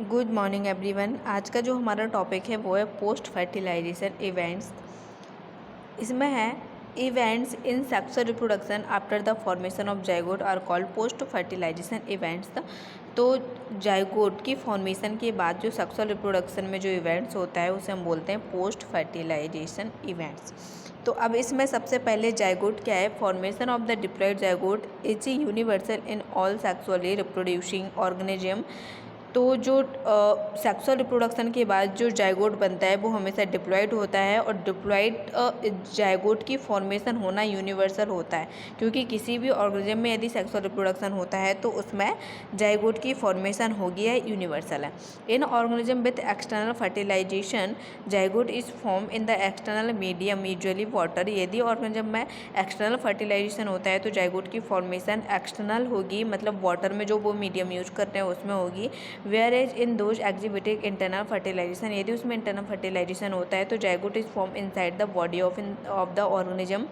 Good morning everyone. आज का जो हमारा टॉपिक है वो है पोस्ट फर्टिलाइजेशन इवेंट्स। इसमें है events in sexual reproduction after the formation of zygote are called post fertilisation events. तो जाइगोट की फॉर्मेशन के बाद जो सेक्सुअल रिप्रोडक्शन में जो इवेंट्स होता है उसे हम बोलते हैं पोस्ट फर्टिलाइजेशन इवेंट्स। तो अब इसमें सबसे पहले जाइगोट क्या है। Formation of the diploid zygote is universal in all sexually reproducing organism. तो जो सेक्सुअल रिप्रोडक्शन के बाद जो जाइगोट बनता है वो हमेशा डिप्लॉयड होता है, और डिप्लॉयड जाइगोट की फॉर्मेशन होना यूनिवर्सल होता है, क्योंकि किसी भी ऑर्गेनिज्म में यदि सेक्सुअल रिप्रोडक्शन होता है तो उसमें जाइगोट की फॉर्मेशन होगी है यूनिवर्सल है। In organism with external fertilisation zygote is form in the external medium usually water. यदि ऑर्गेनिज्म में एक्सटर्नल फर्टिलाइजेशन होता है तो जाइगोट की फॉर्मेशन एक्सटर्नल होगी, मतलब वाटर में जो वो मीडियम यूज करते हैं उसमें होगी। Whereas in those exhibiting internal fertilisation, यदि उसमें इंटरनल फर्टिलाइजेशन होता है तो zygote is form inside the body of the organism.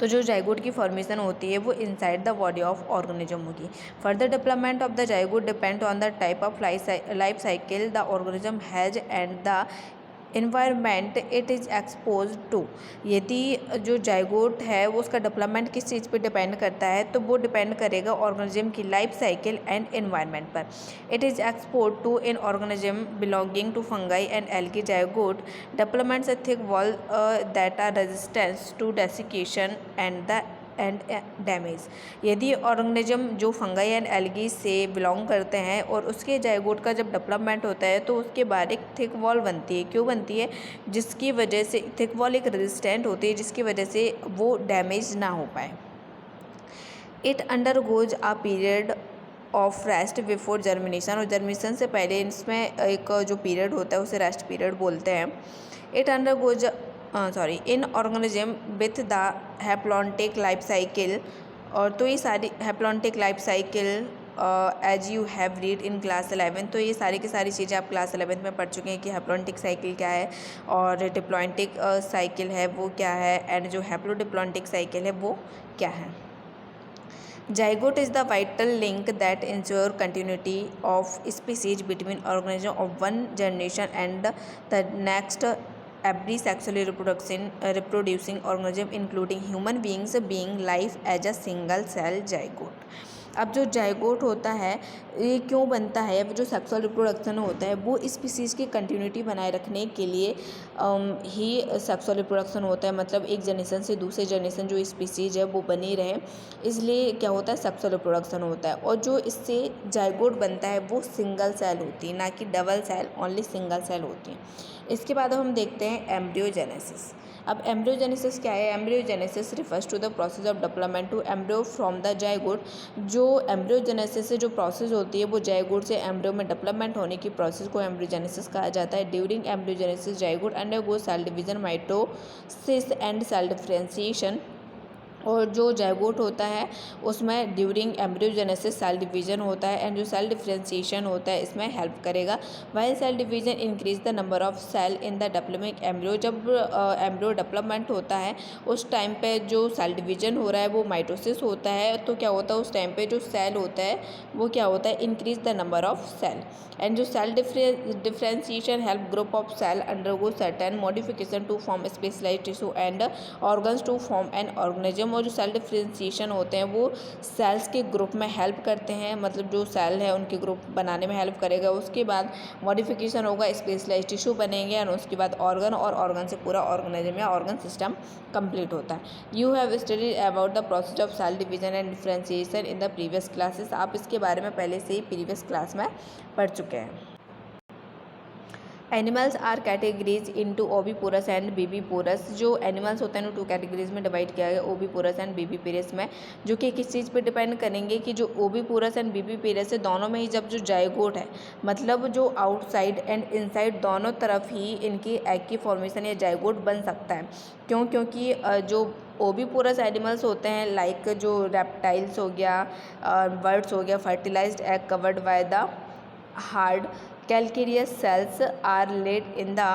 तो जो जाइगोट की फॉर्मेशन होती है वो inside the body of organism होगी। Further development of the zygote depend on the type of life cycle the organism has and the environment it is expose to. यदि जो zygote है वो उसका डेवलपमेंट किस चीज़ पे डिपेंड करता है, तो वो डिपेंड करेगा ऑर्गेनिज्म की लाइफ साइकिल एंड एनवायरनमेंट पर। It is expose to in organism belonging to fungi and algae. Zygote developments a thick wall that are resistance to desiccation and damage. यदि ऑर्गेनिज्म जो fungi and algae से belong करते हैं और उसके zygote का जब डेवलपमेंट होता है तो उसके बाद एक थिक वॉल बनती है। क्यों बनती है? जिसकी वजह से थिक वॉल एक रेजिस्टेंट होती है जिसकी वजह से वो डैमेज ना हो पाए। It undergoes a period of rest before germination, और जर्मिनेशन से पहले इसमें एक जो पीरियड होता है उसे रेस्ट पीरियड बोलते हैं। It undergoes in organism with the haplontic life cycle. और तो ये सारी haplontic life cycle as you have read in class 11, तो ये सारी की सारी चीज़ें आप क्लास 11 में पढ़ चुके हैं कि हैप्लॉन्टिक साइकिल क्या है और डिप्लॉन्टिक साइकिल है वो क्या है, एंड जो हैप्लोडिप्लॉन्टिक साइकिल है वो क्या है। Zygote is the vital link that ensure continuity of species between organisms of one generation and the next. Every sexually reproducing organism, including human beings, being life as a single cell zygote. अब जो zygote होता है ये क्यों बनता है? अब जो सेक्सुअल रिप्रोडक्शन होता है वो स्पीसीज़ की कंटिन्यूटी बनाए रखने के लिए ही सेक्सुअल रिप्रोडक्शन होता है, मतलब एक जनरेशन से दूसरे जनरेशन जो स्पीसीज़ है वो बनी रहे, इसलिए क्या होता है सेक्सुअल रिप्रोडक्शन होता है। और जो इससे जाइगोट बनता है वो सिंगल सेल होती है, ना कि double cell, only single cell होती है। इसके बाद अब हम देखते हैं एम्ब्रियोजेनेसिस। अब एम्ब्रियोजेनेसिस क्या है? Embryogenesis refers to the process of development to embryo from the zygote. जो एम्ब्रियोजेनेसिस से जो प्रोसेस होती है वो जाइगोट से एम्ब्रियो में डेवलपमेंट होने की प्रोसेस को एम्ब्रियोजेनेसिस कहा जाता है। During embryogenesis zygote undergo cell division, mitosis and cell differentiation. और जो जाइगोट होता है उसमें ड्यूरिंग एम्ब्रियोजेनेसिस सेल डिवीजन होता है, एंड जो सेल डिफरेंशिएशन होता है इसमें हेल्प करेगा। While cell division increase the number of cell in the developing embryo. जब एम्ब्रियो डेवलपमेंट होता है उस टाइम पे जो सेल डिवीजन हो रहा है वो माइटोसिस होता है, तो क्या होता है उस टाइम पे जो सेल होता है वो क्या होता है? Increase the number of cell. And जो cell differentiation help group of cell undergo certain modification to form specialised tissue and organs to form an organism. और जो सेल डिफरेंशिएशन होते हैं वो सेल्स के ग्रुप में हेल्प करते हैं, मतलब जो सेल है उनके ग्रुप बनाने में हेल्प करेगा। उसके बाद मॉडिफिकेशन होगा, स्पेशलाइज्ड टिश्यू बनेंगे, और उसके बाद ऑर्गन, और ऑर्गन से पूरा ऑर्गेनिज्म या ऑर्गन सिस्टम कंप्लीट होता है। You have studied about the process of cell division and differentiation in the previous classes. आप इसके बारे में पहले से ही प्रीवियस क्लास में पढ़ चुके हैं। Animals are categories into oviparous and viviparous. जो एनिमल्स होते हैं वो 2 कैटेगरीज में डिवाइड किया गया, ओविपोरस एंड विविपेरस में, जो कि किस चीज़ पे डिपेंड करेंगे कि जो ओविपोरस एंड विविपेरस है दोनों में ही जब जो जाइगोट है, मतलब जो आउटसाइड एंड इनसाइड दोनों तरफ ही इनकी एग की फॉर्मेशन या जाइगोट बन सकता है। क्यों? क्योंकि जो ओविपोरस एनिमल्स होते हैं लाइक जो रेप्टाइल्स हो गया, बर्ड्स हो गया, fertilised egg covered by the hard calcareous cells are laid in the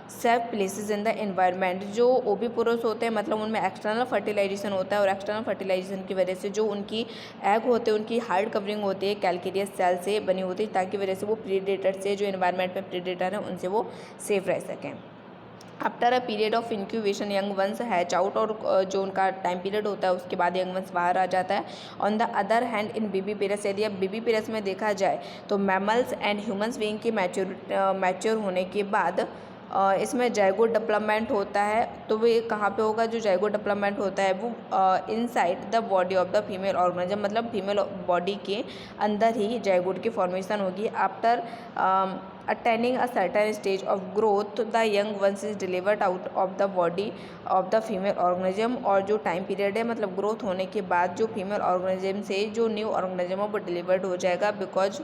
safe places in the environment। जो ओविपोरस होते हैं मतलब उनमें एक्सटर्नल फर्टिलाइजेशन होता है और एक्सटर्नल फर्टिलाइजेशन की वजह से जो उनकी एग होते हैं उनकी हार्ड कवरिंग होती है कैल्केरियस सेल से बनी होती है, ताकि वजह से वो प्रीडेटर से, जो एनवायरनमेंट में प्रीडेटर हैं उनसे वो सेफ रह सकें। After a period of incubation young ones hatch out, और जो उनका टाइम पीरियड होता है उसके बाद यंग वंस बाहर आ जाता है। On the other hand in viviparous, यदि अब बीबीपेरस में देखा जाए तो मैमल्स एंड ह्यूमंस बीइंग के मैच्योर होने के बाद इसमें जाइगोट डेवलपमेंट होता है। तो वो कहाँ पे होगा, जो जाइगोट डेवलपमेंट होता है वो inside the body of the female organism, मतलब फीमेल बॉडी के अंदर ही जाइगोट की फॉर्मेशन होगी। After attaining a certain stage of growth the young ones is delivered out of the body of the female organism। और जो time period है मतलब growth होने के बाद जो फीमेल ऑर्गेनिज्म से जो न्यू ऑर्गेनिज्म है वो डिलीवर्ड हो जाएगा बिकॉज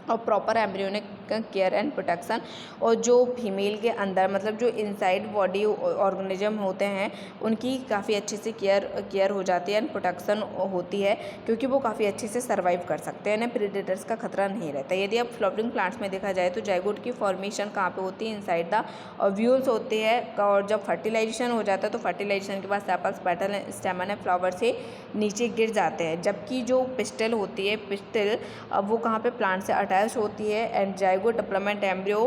और proper embryonic care and protection. और जो फीमेल के अंदर मतलब जो इनसाइड बॉडी ऑर्गेनिज्म होते हैं उनकी काफ़ी अच्छे से केयर हो जाती है एंड प्रोटेक्शन होती है, क्योंकि वो काफ़ी अच्छे से सर्वाइव कर सकते हैं, प्रीडेटर्स का खतरा नहीं रहता। यदि अब फ्लावरिंग प्लांट्स में देखा जाए तो जाइगोट की फॉर्मेशन कहाँ पे होती है, इनसाइड द ओव्यूल्स होते हैं। और जब फर्टिलाइजेशन हो जाता है तो फर्टिलाइजेशन के बाद सेपल्स, पेटल, स्टेमन है फ्लावर से नीचे गिर जाते हैं, जबकि जो पिस्टल होती है, पिस्टल वो कहाँ पे प्लांट से अटैच होती है। And zygote development embryo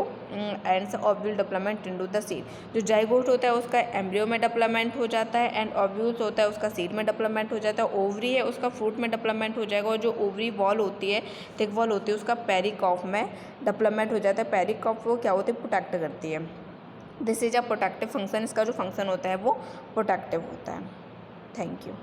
and ovule development into the seed. जो जाइगोट होता है उसका एम्ब्रियो में डेवलपमेंट हो जाता है एंड ओव्यूल्स होता है उसका सीड में डेवलपमेंट हो जाता है। ओवरी है उसका फ्रूट में डेवलपमेंट हो जाएगा, और जो ओवरी वॉल होती है, थिक वॉल होती है, उसका पेरिकॉफ में डेवलपमेंट हो जाता है। पेरिकॉफ वो क्या होती है, प्रोटेक्ट करती है। This is a protective function, इसका जो फंक्शन होता है वो प्रोटेक्टिव होता है। Thank you.